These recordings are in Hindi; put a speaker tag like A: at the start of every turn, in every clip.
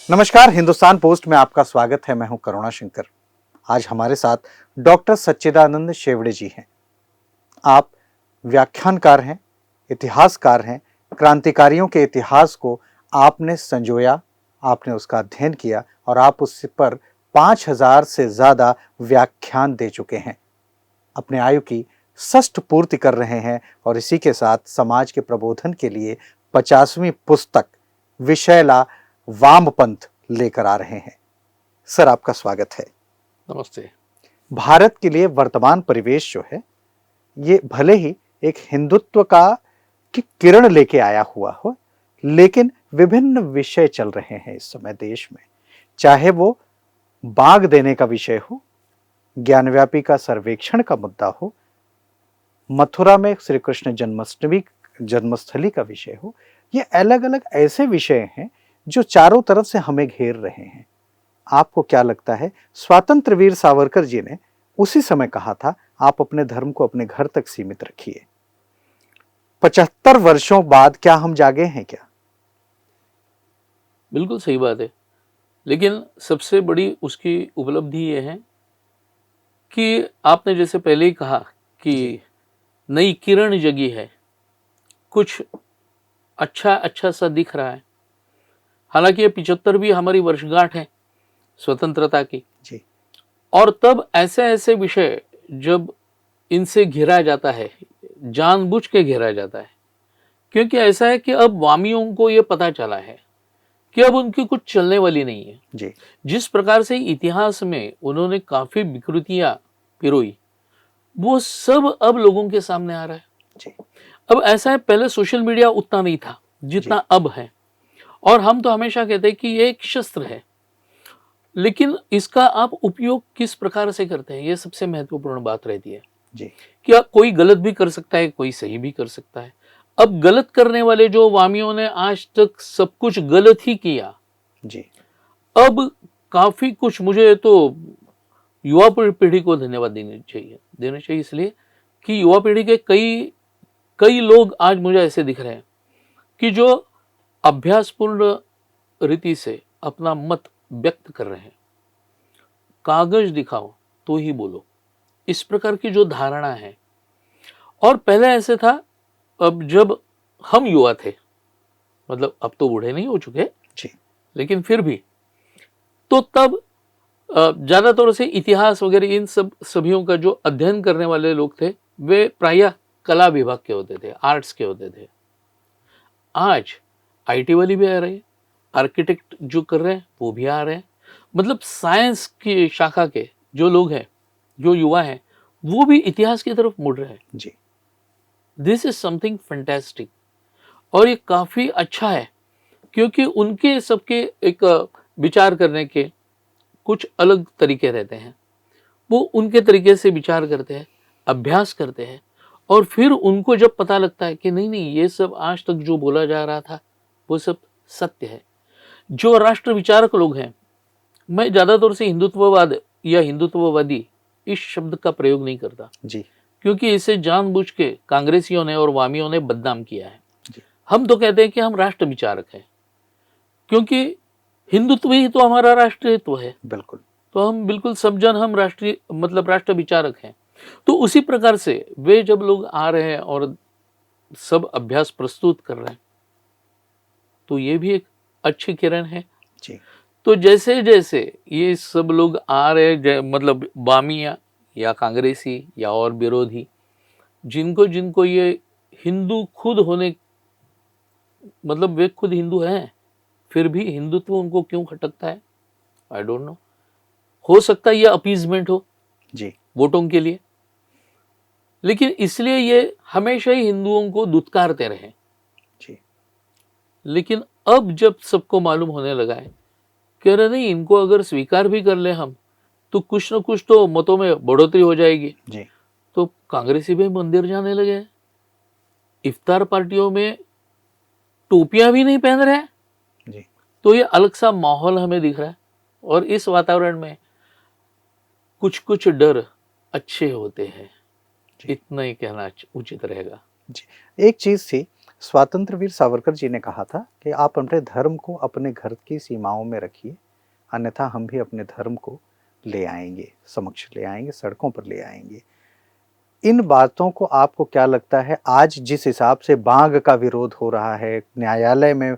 A: नमस्कार, हिंदुस्तान पोस्ट में आपका स्वागत है। मैं हूं करुणा शंकर। आज हमारे साथ डॉक्टर सच्चिदानंद शेवड़े जी हैं। आप व्याख्यानकार हैं, इतिहासकार हैं। क्रांतिकारियों के इतिहास को आपने संजोया, आपने उसका अध्ययन किया और आप उस पर 5000 से ज्यादा व्याख्यान दे चुके हैं। अपने आयु की षष्ठ पूर्ति कर रहे हैं और इसी के साथ समाज के प्रबोधन के लिए 50वीं पुस्तक विषैला वामपंथ लेकर आ रहे हैं। सर, आपका स्वागत है।
B: नमस्ते।
A: भारत के लिए वर्तमान परिवेश जो है, ये भले ही एक हिंदुत्व की किरण लेके आया हुआ हो, लेकिन विभिन्न विषय चल रहे हैं इस समय देश में। चाहे वो बाग देने का विषय हो, ज्ञानव्यापी का सर्वेक्षण का मुद्दा हो, मथुरा में श्री कृष्ण जन्मस्थली का विषय हो, ये अलग अलग ऐसे विषय हैं जो चारों तरफ से हमें घेर रहे हैं। आपको क्या लगता है, स्वातंत्र वीर सावरकर जी ने उसी समय कहा था, आप अपने धर्म को अपने घर तक सीमित रखिए। 75 वर्षों बाद क्या हम जागे हैं क्या?
B: बिल्कुल सही बात है, लेकिन सबसे बड़ी उसकी उपलब्धि ये है कि आपने जैसे पहले ही कहा कि नई किरण जगी है, कुछ अच्छा सा दिख रहा है। हालांकि ये 75 भी हमारी वर्षगांठ है स्वतंत्रता की
A: जी।
B: और तब ऐसे ऐसे विषय जब इनसे घेरा जाता है, जानबूझ के घेरा जाता है, क्योंकि ऐसा है कि अब वामियों को ये पता चला है कि अब उनकी कुछ चलने वाली नहीं है।
A: जी।
B: जिस प्रकार से इतिहास में उन्होंने काफी विकृतियां पिरोई, वो सब अब लोगों के सामने आ रहा है।
A: जी।
B: अब ऐसा है, पहले सोशल मीडिया उतना नहीं था जितना अब है, और हम तो हमेशा कहते हैं कि ये एक शस्त्र है, लेकिन इसका आप उपयोग किस प्रकार से करते हैं, ये सबसे महत्वपूर्ण बात रहती है।
A: जी।
B: कि कोई गलत भी कर सकता है, कोई सही भी कर सकता है। अब गलत करने वाले जो वामियों ने आज तक सब कुछ गलत ही किया,
A: जी।
B: अब काफी कुछ, मुझे तो युवा पीढ़ी को धन्यवाद देना चाहिए इसलिए कि युवा पीढ़ी के कई कई लोग आज मुझे ऐसे दिख रहे हैं कि जो अभ्यासपूर्ण रीति से अपना मत व्यक्त कर रहे हैं। कागज दिखाओ तो ही बोलो, इस प्रकार की जो धारणा है। और पहले ऐसे था, अब जब हम युवा थे, मतलब अब तो बूढ़े नहीं हो चुके
A: जी।
B: लेकिन फिर भी, तो तब ज्यादातर से इतिहास वगैरह इन सब सभियों का जो अध्ययन करने वाले लोग थे, वे प्रायः कला विभाग के होते थे, आर्ट्स के होते थे। आज आईटी वाली भी आ रही है, आर्किटेक्ट जो कर रहे हैं वो भी आ रहे हैं। मतलब साइंस की शाखा के जो लोग हैं, जो युवा हैं, वो भी इतिहास की तरफ मुड़ रहे हैं।
A: जी।
B: दिस इज समथिंग फैंटास्टिक, और ये काफी अच्छा है, क्योंकि उनके सबके एक विचार करने के कुछ अलग तरीके रहते हैं। वो उनके तरीके से विचार करते हैं, अभ्यास करते हैं, और फिर उनको जब पता लगता है कि नहीं नहीं, ये सब आज तक जो बोला जा रहा था वो सब सत्य है। जो राष्ट्र विचारक लोग हैं, मैं ज्यादातर से हिंदुत्ववाद या हिंदुत्ववादी इस शब्द का प्रयोग नहीं करता,
A: जी।
B: क्योंकि इसे जानबूझ के कांग्रेसियों ने और वामियों ने बदनाम किया है।
A: जी।
B: हम तो कहते हैं कि हम राष्ट्र विचारक हैं, क्योंकि हिंदुत्व ही तो हमारा राष्ट्रीयत्व है।
A: बिल्कुल।
B: तो हम बिल्कुल सब जन हम राष्ट्रीय मतलब राष्ट्र विचारक हैं। तो उसी प्रकार से वे जब लोग आ रहे हैं और सब अभ्यास प्रस्तुत कर रहे हैं, तो ये भी एक अच्छी किरण है।
A: जी।
B: तो जैसे जैसे ये सब लोग आ रहे हैं, मतलब बामिया या कांग्रेसी या और विरोधी, जिनको जिनको ये हिंदू खुद होने, मतलब वे खुद हिंदू हैं, फिर भी हिंदुत्व उनको क्यों खटकता है, आई डोंट नो। हो सकता है ये अपीजमेंट हो
A: जी।
B: वोटों के लिए, लेकिन इसलिए ये हमेशा ही हिंदुओं को दुत्कारते रहे।
A: जी।
B: लेकिन अब जब सबको मालूम होने लगा है कि अरे नहीं, इनको अगर स्वीकार भी कर ले हम, तो कुछ न कुछ तो मतों में बढ़ोतरी हो जाएगी।
A: जी।
B: तो कांग्रेसी भी मंदिर जाने लगे हैं, इफ्तार पार्टियों में टोपियां भी नहीं पहन रहे हैं।
A: जी।
B: तो ये अलग सा माहौल हमें दिख रहा है, और इस वातावरण में कुछ कुछ डर अच्छे होते हैं, इतना ही कहना उचित रहेगा।
A: जी। एक चीज थी, स्वतंत्र वीर सावरकर जी ने कहा था कि आप अपने धर्म को अपने घर की सीमाओं में रखिए, अन्यथा हम भी अपने धर्म को ले आएंगे, समक्ष ले आएंगे, सड़कों पर ले आएंगे। इन बातों को आपको क्या लगता है, आज जिस हिसाब से बांग का विरोध हो रहा है, न्यायालय में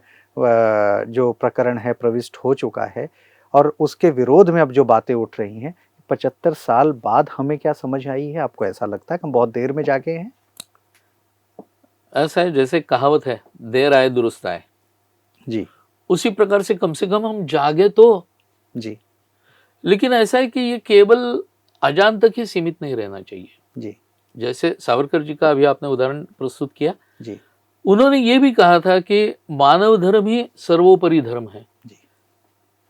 A: जो प्रकरण है प्रविष्ट हो चुका है और उसके विरोध में अब जो बातें उठ रही हैं, 75 साल बाद हमें क्या समझ आई है? आपको ऐसा लगता है कि हम बहुत देर में जागे हैं?
B: ऐसा है, जैसे कहावत है, देर आए दुरुस्त आए
A: जी
B: उसी प्रकार से कम हम जागे तो।
A: जी
B: लेकिन ऐसा है कि ये केवल अजान तक ही सीमित नहीं रहना चाहिए।
A: जी
B: जैसे सावरकर जी का अभी आपने उदाहरण प्रस्तुत किया,
A: जी
B: उन्होंने ये भी कहा था कि मानव धर्म ही सर्वोपरि धर्म है।
A: जी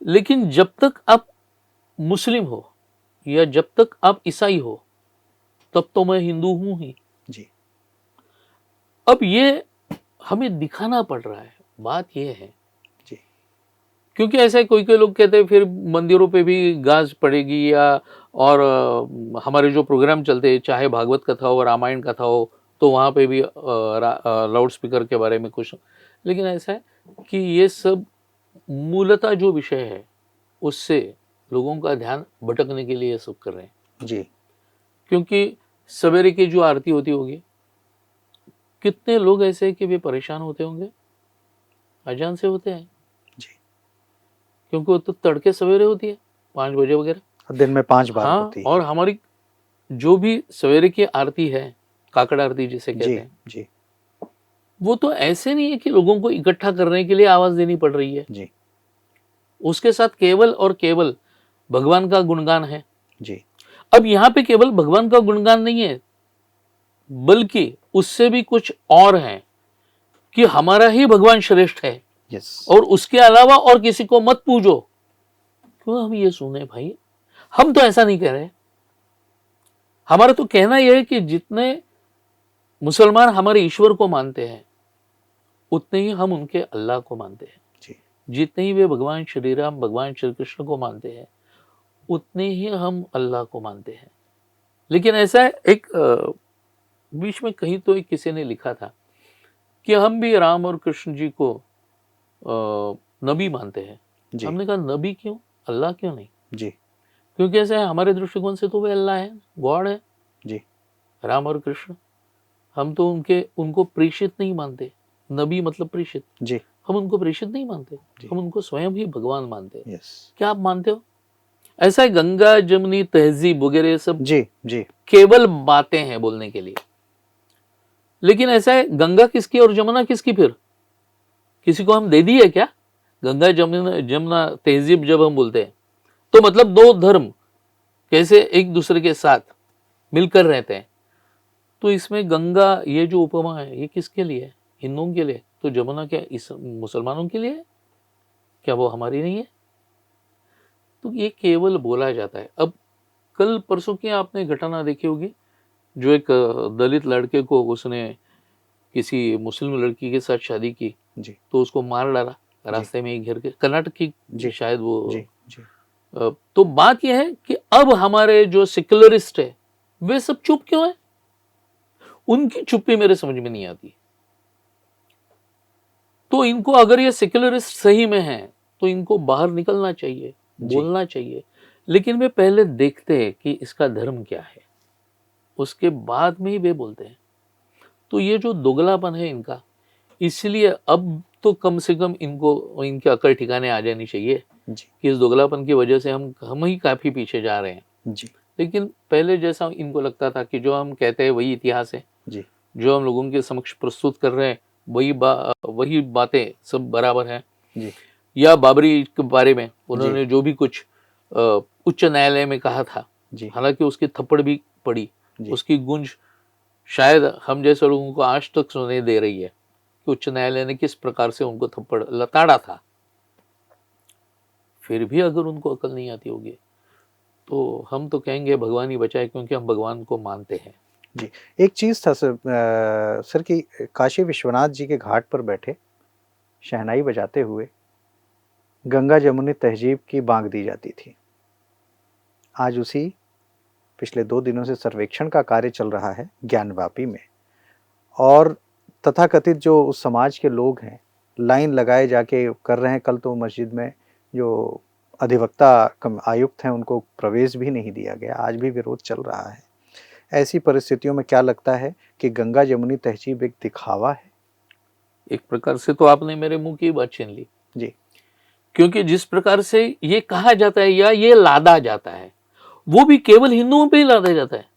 B: लेकिन जब तक आप मुस्लिम हो या जब तक आप ईसाई हो, तब तो मैं हिंदू हूं ही।
A: जी
B: अब ये हमें दिखाना पड़ रहा है, बात ये है।
A: जी
B: क्योंकि ऐसा है, कोई कोई लोग कहते हैं फिर मंदिरों पे भी गाज पड़ेगी, या और हमारे जो प्रोग्राम चलते हैं, चाहे भागवत कथा हो, रामायण कथा हो, तो वहाँ पे भी लाउड स्पीकर के बारे में कुछ। लेकिन ऐसा है कि ये सब मूलतः जो विषय है उससे लोगों का ध्यान भटकने के लिए ये सब कर रहे हैं।
A: जी
B: क्योंकि सवेरे की जो आरती होती होगी, कितने लोग ऐसे हैं कि वे परेशान होते होंगे, अजान से होते हैं,
A: जी
B: क्योंकि वो तो तड़के सवेरे होती है 5 बजे वगैरह।
A: दिन में 5 बार
B: हाँ,
A: होती
B: और
A: है।
B: हमारी जो भी सवेरे की आरती है, काकड़ आरती जिसे कहते
A: जी
B: हैं,
A: जी
B: वो तो ऐसे नहीं है कि लोगों को इकट्ठा करने के लिए आवाज देनी पड़ रही है।
A: जी
B: उसके साथ केवल और केवल भगवान का गुणगान है।
A: जी
B: अब यहाँ पे केवल भगवान का गुणगान नहीं है, बल्कि उससे भी कुछ और है कि हमारा ही भगवान श्रेष्ठ है,
A: यस
B: और उसके अलावा और किसी को मत पूजो। क्यों हम ये सुने भाई? हम तो ऐसा नहीं कह रहे। हमारा तो कहना यह है कि जितने मुसलमान हमारे ईश्वर को मानते हैं, उतने ही हम उनके अल्लाह को मानते हैं।
A: जी
B: जितने ही वे भगवान श्री राम, भगवान श्री कृष्ण को मानते हैं, उतने ही हम अल्लाह को मानते हैं। लेकिन ऐसा है, एक बीच में कहीं तो एक किसी ने लिखा था कि हम भी राम और कृष्ण जी को नबी मानते हैं।
A: जी
B: हमने कहा नबी क्यों, अल्लाह क्यों नहीं?
A: जी
B: क्योंकि ऐसा है, हमारे दृष्टिकोण से तो वे अल्लाह है, गॉड है,
A: जी
B: राम और कृष्ण। हम तो उनको प्रेषित नहीं मानते। नबी मतलब प्रेषित।
A: जी
B: हम उनको प्रेषित नहीं मानते,
A: जी।
B: हम उनको स्वयं ही भगवान मानते हैं।
A: यस
B: क्या आप मानते हो? ऐसा है, गंगा जमुनी तहजीब वगैरह ये सब
A: जी जी
B: केवल बातें हैं बोलने के लिए। लेकिन ऐसा है, गंगा किसकी और जमुना किसकी? फिर किसी को हम दे दी है क्या? गंगा जमुना जमुना तहजीब जब हम बोलते हैं, तो मतलब दो धर्म कैसे एक दूसरे के साथ मिलकर रहते हैं। तो इसमें गंगा, ये जो उपमा है, ये किसके लिए है? हिंदुओं के लिए। तो जमुना क्या इस मुसलमानों के लिए है? क्या वो हमारी नहीं है? तो ये केवल बोला जाता है। अब कल परसों की आपने घटना देखी होगी, जो एक दलित लड़के को उसने किसी मुस्लिम लड़की के साथ शादी की,
A: जी
B: तो उसको मार डाला रास्ते में ही घेर के। कर्नाटक की
A: जी
B: शायद वो।
A: जी जी
B: तो बात यह है कि अब हमारे जो सेक्युलरिस्ट है, वे सब चुप क्यों है? उनकी चुप्पी मेरे समझ में नहीं आती। तो इनको, अगर ये सेक्युलरिस्ट सही में है, तो इनको बाहर निकलना चाहिए, बोलना चाहिए। लेकिन वे पहले देखते हैं कि इसका धर्म क्या है, उसके बाद में ही वे बोलते हैं। तो ये जो दोगलापन है इनका, इसलिए अब तो कम से कम इनको, इनके अकल ठिकाने आ जानी चाहिए
A: जी
B: कि इस दोगलापन की वजह से हम ही काफी पीछे जा रहे हैं।
A: जी
B: लेकिन पहले जैसा इनको लगता था कि जो हम कहते हैं वही इतिहास है,
A: जी
B: जो हम लोगों के समक्ष प्रस्तुत कर रहे हैं वही बातें सब बराबर हैं।
A: जी
B: या बाबरी के बारे में उन्होंने
A: जी
B: जो भी कुछ उच्च न्यायालय में कहा था,
A: जी
B: हालांकि उसकी थप्पड़ भी पड़ी,
A: जी
B: उसकी गूंज शायद हम जैसे लोगों को आज तक सुनाई दे रही है कि उच्च न्यायालय ने किस प्रकार से उनको थप्पड़ लताड़ा था। फिर भी अगर उनको अकल नहीं आती होगी, तो हम तो कहेंगे भगवान ही बचाए, क्योंकि हम भगवान को मानते हैं।
A: जी एक चीज़ था सर कि काशी विश्वनाथ जी के घाट पर बैठे शहनाई बजाते हुए गंगा जमुनी तहजीब की बांग दी जाती थी। आज उसी पिछले 2 दिनों से सर्वेक्षण का कार्य चल रहा है ज्ञानवापी में, और तथाकथित जो उस समाज के लोग हैं, लाइन लगाए जाके कर रहे हैं। कल तो मस्जिद में जो अधिवक्ता आयुक्त हैं उनको प्रवेश भी नहीं दिया गया, आज भी विरोध चल रहा है। ऐसी परिस्थितियों में क्या लगता है कि गंगा जमुनी तहजीब एक दिखावा है?
B: एक प्रकार से तो आपने मेरे मुंह की बात छीन ली
A: जी।
B: क्योंकि जिस प्रकार से ये कहा जाता है या ये लादा जाता है, वो भी केवल हिंदुओं पे ही लादा जाता है।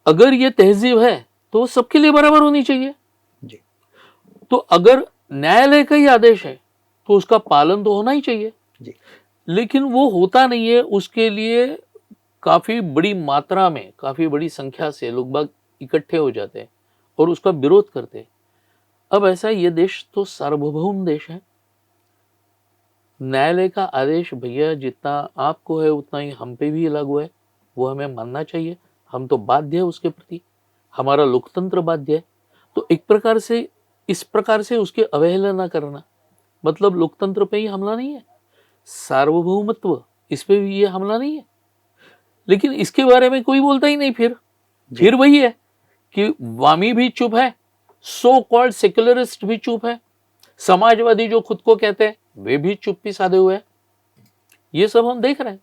B: अगर ये तहजीब है तो सबके लिए बराबर होनी चाहिए।
A: जी।
B: तो अगर न्यायालय का ही आदेश है तो उसका पालन तो होना ही चाहिए।
A: जी।
B: लेकिन वो होता नहीं है। उसके लिए काफी बड़ी मात्रा में, काफी बड़ी संख्या से लोग बाग इकट्ठे हो जाते हैं और उसका विरोध करते हैं। अब ऐसा है, ये देश तो सार्वभौम देश है। न्यायालय का आदेश भैया जितना आपको है उतना ही हम पे भी लागू है, वो हमें मानना चाहिए। हम तो बाध्य है उसके प्रति, हमारा लोकतंत्र बाध्य है। तो एक प्रकार से इस प्रकार से उसकी अवहेलना करना मतलब लोकतंत्र पे ही हमला नहीं है, सार्वभौमत्व इस पे भी ये हमला नहीं है। लेकिन इसके बारे में कोई बोलता ही नहीं। फिर वही है कि वामी भी चुप है, सो कॉल्ड सेक्युलरिस्ट भी चुप है, समाजवादी जो खुद को कहते हैं वे भी चुप्पी साधे हुए हैं। ये सब हम देख रहे हैं।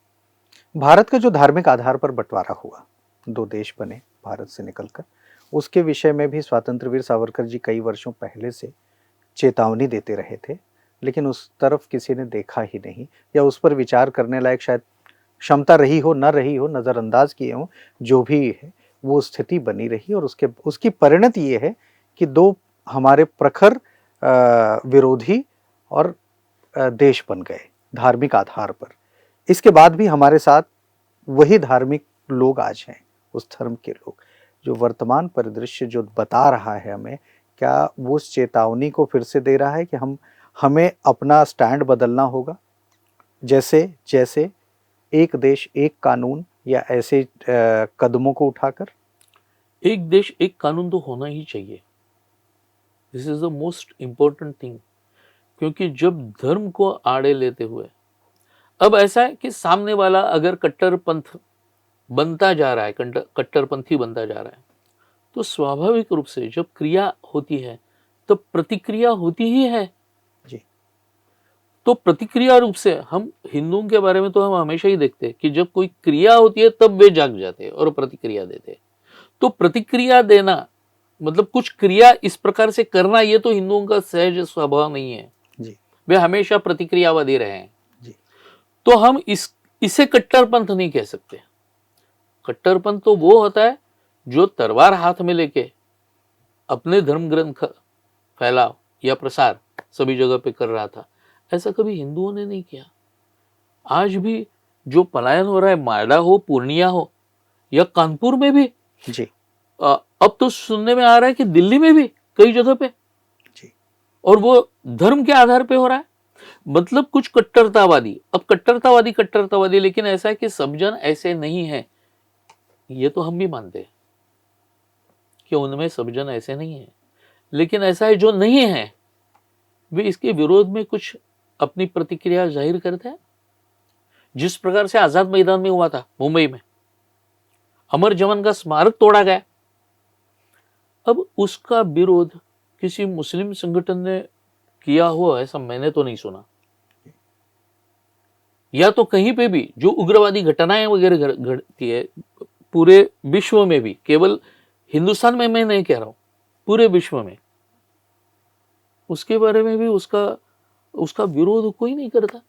A: भारत का जो धार्मिक आधार पर बंटवारा हुआ, दो देश बने भारत से निकलकर, उसके विषय में भी स्वतंत्र वीर सावरकर जी कई वर्षों पहले से चेतावनी देते रहे थे, लेकिन उस तरफ किसी ने देखा ही नहीं या उस पर विचार करने लायक शायद क्षमता रही हो, न रही हो, नज़रअंदाज किए हों, जो भी है वो स्थिति बनी रही। और उसकी परिणति ये है कि दो हमारे प्रखर विरोधी और देश बन गए धार्मिक आधार पर। इसके बाद भी हमारे साथ वही धार्मिक लोग आज हैं, उस धर्म के लोग। जो वर्तमान परिदृश्य जो बता रहा है हमें, क्या वो उस चेतावनी को फिर से दे रहा है कि हमें अपना स्टैंड बदलना होगा, जैसे एक देश एक कानून या ऐसे कदमों को उठाकर?
B: एक देश एक कानून तो होना ही चाहिए। This is the most important thing. क्योंकि जब धर्म को आड़े लेते हुए, अब ऐसा है कि सामने वाला अगर कट्टरपंथ बनता जा रहा है, कट्टरपंथी बनता जा रहा है, तो स्वाभाविक रूप से जब क्रिया होती है तो प्रतिक्रिया होती ही है।
A: जी।
B: तो प्रतिक्रिया रूप से हम हिंदुओं के बारे में तो हम हमेशा ही देखते हैं कि जब कोई क्रिया होती है तब वे जाग जाते हैं और प्रतिक्रिया देते हैं। तो प्रतिक्रिया देना मतलब कुछ क्रिया इस प्रकार से करना, ये तो हिंदुओं का सहज स्वभाव नहीं है।
A: जी।
B: वे हमेशा प्रतिक्रियावादी रहे हैं।
A: जी।
B: तो हम इसे कट्टरपंथ नहीं कह सकते। कट्टरपंथ तो वो होता है जो तलवार हाथ में लेके अपने धर्म ग्रंथ फैलाव या प्रसार सभी जगह पे कर रहा था। ऐसा कभी हिंदुओं ने नहीं किया। आज भी जो पलायन हो रहा है, मालदा हो, पूर्णिया हो या कानपुर में भी,
A: जी।
B: अब तो सुनने में आ रहा है कि दिल्ली में भी कई जगह पे,
A: जी।
B: और वो धर्म के आधार पे हो रहा है। मतलब कुछ कट्टरतावादी, अब कट्टरतावादी, लेकिन ऐसा है कि सब जन ऐसे नहीं है। ये तो हम भी मानते हैं कि उनमें सब जन ऐसे नहीं है, लेकिन ऐसा है जो नहीं है वे इसके विरोध में कुछ अपनी प्रतिक्रिया जाहिर करते हैं। जिस प्रकार से आजाद मैदान में हुआ था मुंबई में, अमर जवान का स्मारक तोड़ा गया। अब उसका विरोध किसी मुस्लिम संगठन ने किया हो ऐसा मैंने तो नहीं सुना। या तो कहीं पे भी जो उग्रवादी घटनाएं वगैरह घटती है पूरे विश्व में भी, केवल हिंदुस्तान में मैं नहीं कह रहा हूं, पूरे विश्व में, उसके बारे में भी उसका विरोध कोई नहीं करता।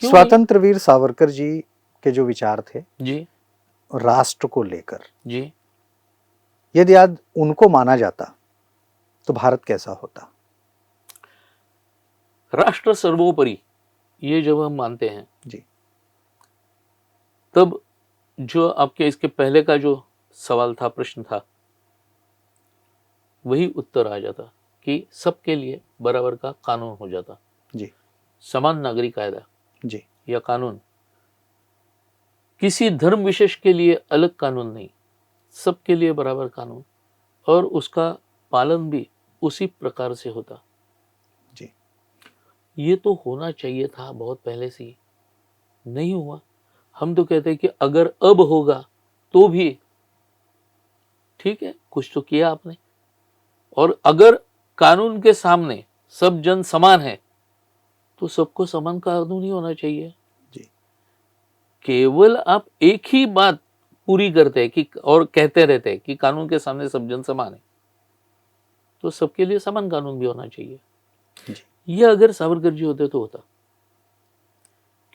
A: स्वतंत्र वीर सावरकर जी के जो विचार थे
B: जी,
A: राष्ट्र को लेकर,
B: जी,
A: यदि आज उनको माना जाता तो भारत कैसा होता?
B: राष्ट्र सर्वोपरि ये जब हम मानते हैं
A: जी।
B: तब जो आपके इसके पहले का जो सवाल था, प्रश्न था, वही उत्तर आ जाता कि सबके लिए बराबर का कानून हो जाता।
A: जी।
B: समान नागरिक कायदा
A: जी।
B: या कानून, किसी धर्म विशेष के लिए अलग कानून नहीं, सबके लिए बराबर कानून, और उसका पालन भी उसी प्रकार से होता।
A: जी।
B: ये तो होना चाहिए था बहुत पहले से ही, नहीं हुआ। हम तो कहते हैं कि अगर अब होगा तो भी ठीक है, कुछ तो किया आपने। और अगर कानून के सामने सब जन समान है तो सबको समान कानून ही होना चाहिए।
A: जी।
B: केवल आप एक ही बात पूरी करते हैं कि और कहते रहते हैं कि कानून के सामने सब जन समान है, तो सबके लिए समान कानून भी होना चाहिए।
A: जी।
B: यह अगर सावरकर जी होते तो होता,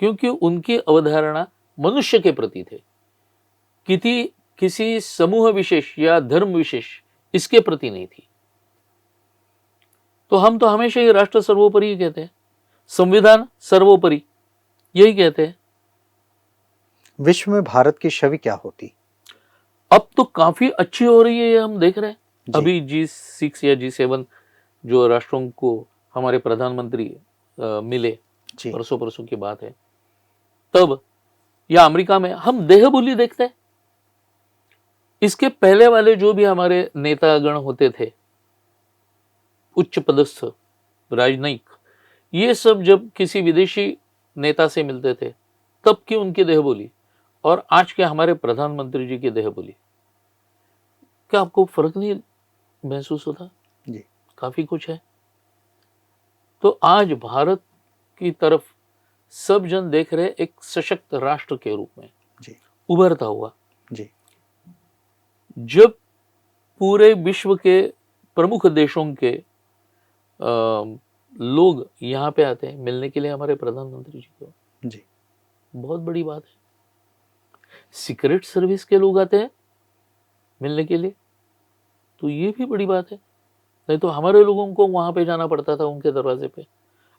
B: क्योंकि उनकी अवधारणा मनुष्य के प्रति थे, किसी समूह विशेष या धर्म विशेष इसके प्रति नहीं थी। तो हम तो हमेशा ही राष्ट्र सर्वोपरि ही कहते हैं, संविधान सर्वोपरि, यही कहते हैं।
A: विश्व में भारत की छवि क्या होती?
B: अब तो काफी अच्छी हो रही है, ये हम देख रहे हैं।
A: जी।
B: अभी G6 या G7 जो राष्ट्रों को हमारे प्रधानमंत्री मिले,
A: जी।
B: परसों की बात है, तब या अमेरिका में हम देह बोली देखते हैं। इसके पहले वाले जो भी हमारे नेतागण होते थे, उच्च पदस्थ राजनयिक, ये सब जब किसी विदेशी नेता से मिलते थे तब की उनकी देह बोली और आज के हमारे प्रधानमंत्री जी की देह बोली, क्या आपको फर्क नहीं महसूस होता?
A: जी।
B: काफी कुछ है। तो आज भारत की तरफ सब जन देख रहे एक सशक्त राष्ट्र के रूप में
A: जी।
B: उभरता हुआ।
A: जी।
B: जब पूरे विश्व के प्रमुख देशों के लोग यहाँ पे आते हैं मिलने के लिए हमारे प्रधानमंत्री जी को,
A: जी।
B: बहुत बड़ी बात है। सीक्रेट सर्विस के लोग आते हैं मिलने के लिए, तो ये भी बड़ी बात है। नहीं तो हमारे लोगों को वहां पे जाना पड़ता था उनके दरवाजे पे,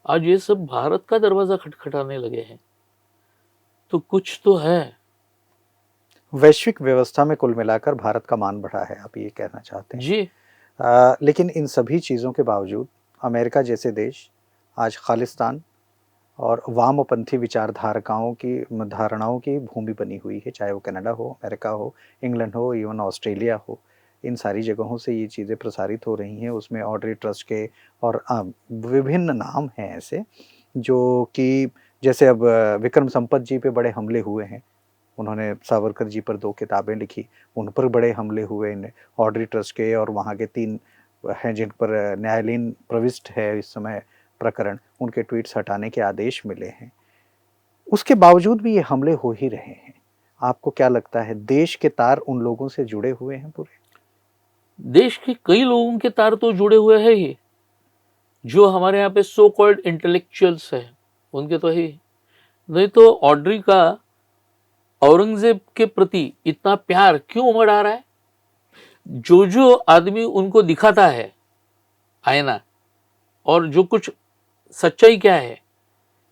B: आज ये सब भारत का दरवाजा खटखटाने लगे हैं, तो कुछ तो है।
A: वैश्विक व्यवस्था में कुल मिलाकर भारत का मान बढ़ा है, आप ये कहना चाहते हैं?
B: जी।
A: लेकिन इन सभी चीज़ों के बावजूद अमेरिका जैसे देश आज खालिस्तान और वामपंथी विचारधारकाओं की धारणाओं की भूमि बनी हुई है, चाहे वो कनाडा हो, अमेरिका हो, इंग्लैंड हो, इवन ऑस्ट्रेलिया हो। इन सारी जगहों से ये चीज़ें प्रसारित हो रही हैं। उसमें ऑड्रे ट्रस्ट के और विभिन्न नाम हैं ऐसे, जो कि जैसे अब विक्रम संपत जी पे बड़े हमले हुए हैं, उन्होंने सावरकर जी पर 2 किताबें लिखी, उन पर बड़े हमले हुए इन ऑड्री ट्रस्ट के, और वहाँ के 3 हैं जिन पर न्यायालयीन प्रविष्ट है इस समय प्रकरण, उनके ट्वीट्स हटाने के आदेश मिले हैं। उसके बावजूद भी ये हमले हो ही रहे हैं। आपको क्या लगता है, देश के तार उन लोगों से जुड़े हुए हैं पूरे?
B: देश के कई लोगों के तार तो जुड़े हुए हैं ही, जो हमारे यहाँ पे सो कॉल्ड इंटेलेक्चुअल्स हैं उनके तो ही। नहीं तो ऑड्री का औरंगजेब के प्रति इतना प्यार क्यों उमड़ आ रहा है? जो आदमी उनको दिखाता है आईना, और जो कुछ सच्चाई क्या है,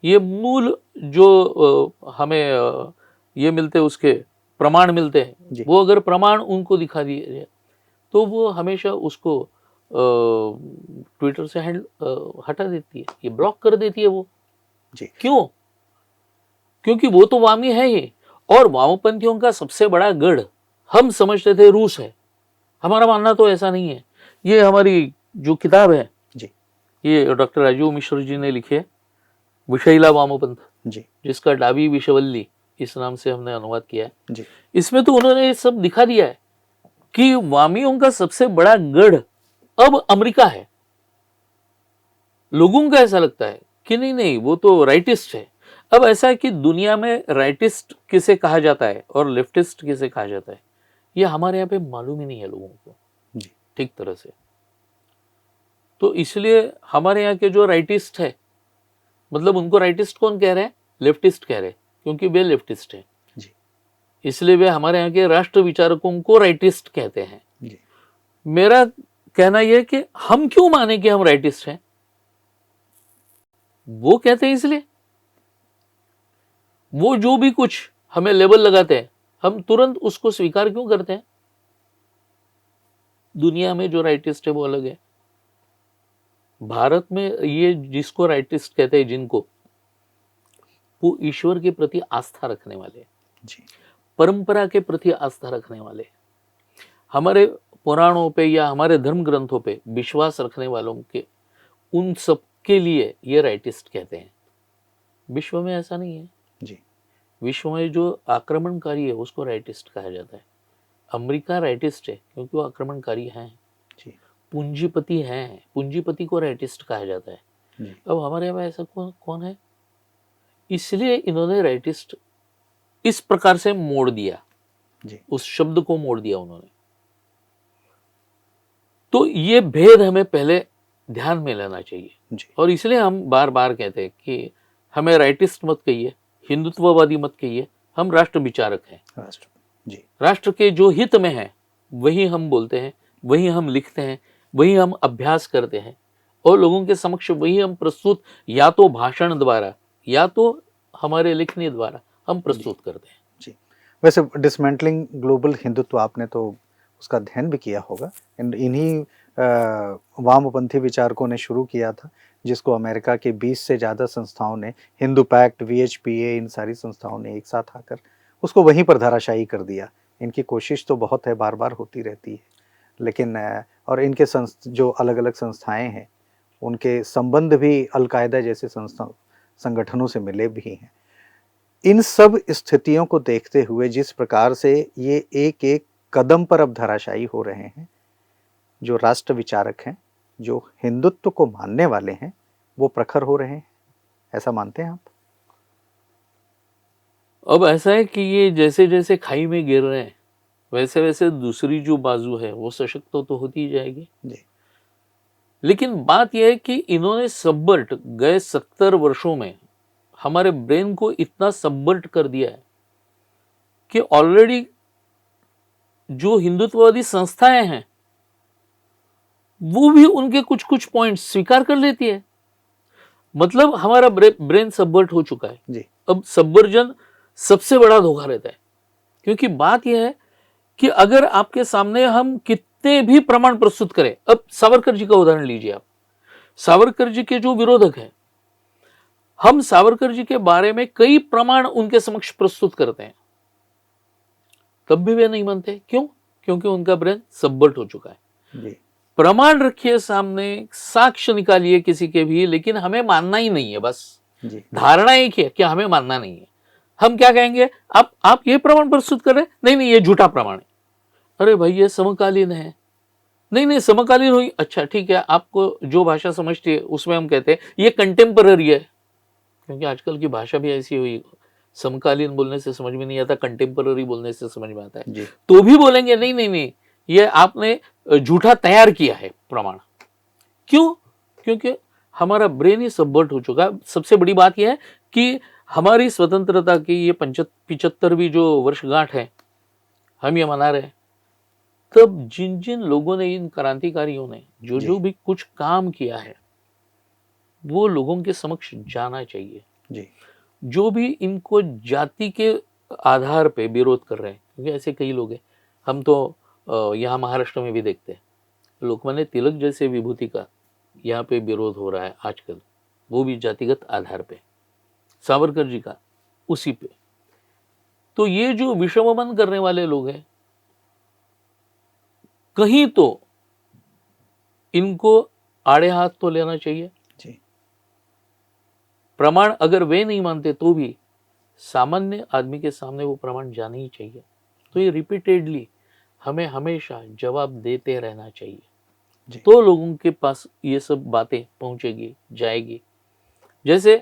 B: ये मूल जो हमें ये मिलते उसके प्रमाण मिलते हैं, वो अगर प्रमाण उनको दिखा दिए तो वो हमेशा उसको ट्विटर से हटा देती है, ये ब्लॉक कर देती है वो
A: जी।
B: क्यों? क्योंकि वो तो वामी है ही, और वामपंथियों का सबसे बड़ा गढ़ हम समझते थे रूस है। हमारा मानना तो ऐसा नहीं है। ये हमारी जो किताब है
A: जी,
B: ये डॉक्टर राजीव मिश्र जी ने लिखी है, विषैला वामपंथ
A: जी,
B: जिसका डाबी विषवल्ली इस नाम से हमने अनुवाद किया है
A: जी।
B: इसमें तो उन्होंने ये सब दिखा दिया है कि वामियों का सबसे बड़ा गढ़ अब अमेरिका है। लोगों का ऐसा लगता है कि नहीं नहीं वो तो राइटिस्ट है। अब ऐसा है कि दुनिया में राइटिस्ट किसे कहा जाता है और लेफ्टिस्ट किसे कहा जाता है, ये हमारे यहाँ पे मालूम ही नहीं है लोगों को
A: जी।
B: ठीक तरह से। तो इसलिए हमारे यहाँ के जो राइटिस्ट है, मतलब उनको राइटिस्ट कौन कह रहे हैं? लेफ्टिस्ट कह रहे हैं, क्योंकि वे लेफ्टिस्ट हैं।
A: जी।
B: इसलिए वे हमारे यहाँ के राष्ट्र विचारकों को राइटिस्ट कहते हैं।
A: जी।
B: मेरा कहना यह है कि हम क्यों माने कि हम राइटिस्ट हैं? वो कहते हैं इसलिए, वो जो भी कुछ हमें लेबल लगाते हैं हम तुरंत उसको स्वीकार क्यों करते हैं? दुनिया में जो राइटिस्ट है वो अलग है। भारत में ये जिसको राइटिस्ट कहते हैं जिनको, वो ईश्वर के प्रति आस्था रखने वाले,
A: जी।
B: परंपरा के प्रति आस्था रखने वाले, हमारे पुराणों पे या हमारे धर्म ग्रंथों पे विश्वास रखने वालों के, उन सब के लिए ये राइटिस्ट कहते हैं। विश्व में ऐसा नहीं है।
A: जी।
B: विश्व में जो आक्रमणकारी है उसको राइटिस्ट कहा जाता है। अमेरिका राइटिस्ट है क्योंकि वो आक्रमणकारी हैं,
A: जी
B: पूंजीपति हैं, पूंजीपति को राइटिस्ट कहा जाता है।
A: जी
B: अब हमारे यहाँ ऐसा कौन है? इसलिए इन्होंने राइटिस्ट इस प्रकार से मोड़ दिया,
A: जी
B: उस शब्द को मोड़ दिया उन्होंने। तो ये भेद हमें पहले ध्यान में लेना चाहिए,
A: जी
B: और इसलिए हम बार बार कहते हैं कि हमें राइटिस्ट मत कहिए, हिंदुत्ववादी मत कहिए, हम राष्ट्र विचारक हैं।
A: राष्ट्र जी
B: राष्ट्र के जो हित में है वही हम बोलते हैं, वही हम लिखते हैं, वही हम अभ्यास करते हैं, और लोगों के समक्ष वही हम प्रस्तुत, या तो भाषण द्वारा या तो हमारे लिखने द्वारा हम प्रस्तुत करते हैं।
A: जी। वैसे डिसमेंटलिंग ग्लोबल हिंदुत्व आपने तो उसका अध्ययन भी किया होगा, इन्हीं वामपंथी विचारकों ने शुरू किया था, जिसको अमेरिका के 20 से ज़्यादा संस्थाओं ने, हिंदू पैक्ट, VHPA, इन सारी संस्थाओं ने एक साथ आकर उसको वहीं पर धाराशायी कर दिया। इनकी कोशिश तो बहुत है, बार बार होती रहती है, लेकिन और इनके जो अलग अलग संस्थाएं हैं उनके संबंध भी अलकायदा जैसे संगठनों से मिले भी हैं। इन सब स्थितियों को देखते हुए जिस प्रकार से ये एक एक कदम पर अब धराशायी हो रहे हैं, जो राष्ट्र विचारक हैं, जो हिंदुत्व को मानने वाले हैं, वो प्रखर हो रहे हैं, ऐसा मानते हैं आप?
B: अब ऐसा है कि ये जैसे जैसे खाई में गिर रहे हैं वैसे वैसे दूसरी जो बाजू है वो सशक्त तो होती ही जाएगी
A: जी
B: लेकिन बात यह है कि इन्होंने सबवर्ट गए 70 वर्षों में हमारे ब्रेन को इतना सबवर्ट कर दिया है कि ऑलरेडी जो हिंदुत्ववादी संस्थाएं हैं वो भी उनके कुछ कुछ पॉइंट्स स्वीकार कर लेती है। मतलब हमारा ब्रेन सबवर्ट हो चुका है
A: जी
B: अब सबवर्जन सबसे बड़ा धोखा रहता है, क्योंकि बात यह है कि अगर आपके सामने हम कितने भी प्रमाण प्रस्तुत करें, अब सावरकर जी का उदाहरण लीजिए आप, सावरकर जी के जो विरोधक हैं, हम सावरकर जी के बारे में कई प्रमाण उनके समक्ष प्रस्तुत करते हैं, तब भी वे नहीं मानते। क्यों? क्योंकि उनका ब्रेन सबवर्ट हो चुका है।
A: जी
B: प्रमाण रखिए सामने, साक्ष्य निकालिए किसी के भी, लेकिन हमें मानना ही नहीं है। बस
A: जी
B: धारणा एक ही है कि हमें मानना नहीं है। हम क्या कहेंगे, आप ये प्रमाण प्रस्तुत कर रहे हैं, नहीं नहीं ये झूठा प्रमाण है। अरे भाई ये समकालीन है, नहीं नहीं समकालीन हुई, अच्छा ठीक है, आपको जो भाषा समझती है उसमें हम कहते हैं ये कंटेम्पररी है, क्योंकि आजकल की भाषा भी ऐसी हुई, समकालीन बोलने से समझ में नहीं आता, कंटेम्पररी बोलने से समझ में आता है।
A: जी
B: तो भी बोलेंगे नहीं नहीं नहीं ये आपने झूठा तैयार किया है प्रमाण। क्यों? क्योंकि हमारा ब्रेन ही सबवर्ट हो चुका है। सबसे बड़ी बात यह है कि हमारी स्वतंत्रता की ये 75वीं जो वर्षगांठ है हम ये मना रहे हैं, तब जिन जिन लोगों ने, इन क्रांतिकारियों ने जो जो भी कुछ काम किया है वो लोगों के समक्ष जाना चाहिए।
A: जी
B: जो भी इनको जाति के आधार पे विरोध कर रहे हैं, क्योंकि ऐसे कई लोग हैं, हम तो यहाँ महाराष्ट्र में भी देखते हैं, लोकमान्य तिलक जैसे विभूति का यहाँ पे विरोध हो रहा है आजकल, वो भी जातिगत आधार पे, सावरकर जी का उसी पे। तो ये जो विषममन करने वाले लोग हैं, कहीं तो इनको आड़े हाथ तो लेना चाहिए।
A: जी
B: प्रमाण अगर वे नहीं मानते तो भी सामान्य आदमी के सामने वो प्रमाण जाने ही चाहिए। तो ये रिपीटेडली हमें हमेशा जवाब देते रहना चाहिए, तो लोगों के पास ये सब बातें पहुंचेगी, जाएगी। जैसे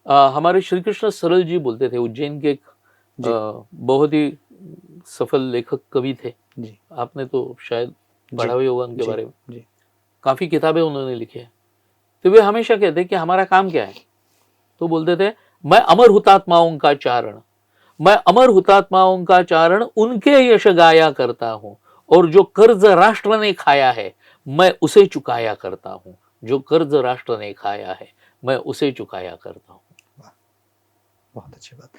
B: हमारे श्री कृष्ण सरल जी बोलते थे, उज्जैन के एक बहुत ही सफल लेखक कवि थे,
A: जी
B: आपने तो शायद पढ़ा भी होगा उनके बारे में,
A: जी
B: काफी किताबें उन्होंने लिखी है। तो वे हमेशा कहते कि हमारा काम क्या है, तो बोलते थे मैं अमर हुतात्माओं का चारण, मैं अमर हुतात्माओं का चारण उनके यश गाया करता हूं, और जो कर्ज राष्ट्र ने खाया है मैं उसे चुकाया करता हूं, जो कर्ज राष्ट्र ने खाया है मैं उसे चुकाया करता हूं।
A: बहुत अच्छी बात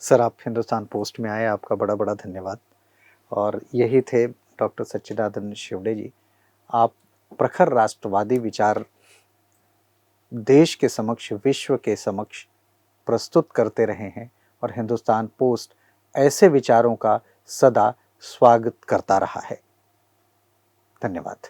A: सर, आप हिंदुस्तान पोस्ट में आए, आपका बड़ा बड़ा धन्यवाद। और यही थे डॉक्टर सच्चिदानंद शिवड़े जी। आप प्रखर राष्ट्रवादी विचार देश के समक्ष, विश्व के समक्ष प्रस्तुत करते रहे हैं, और हिंदुस्तान पोस्ट ऐसे विचारों का सदा स्वागत करता रहा है। धन्यवाद।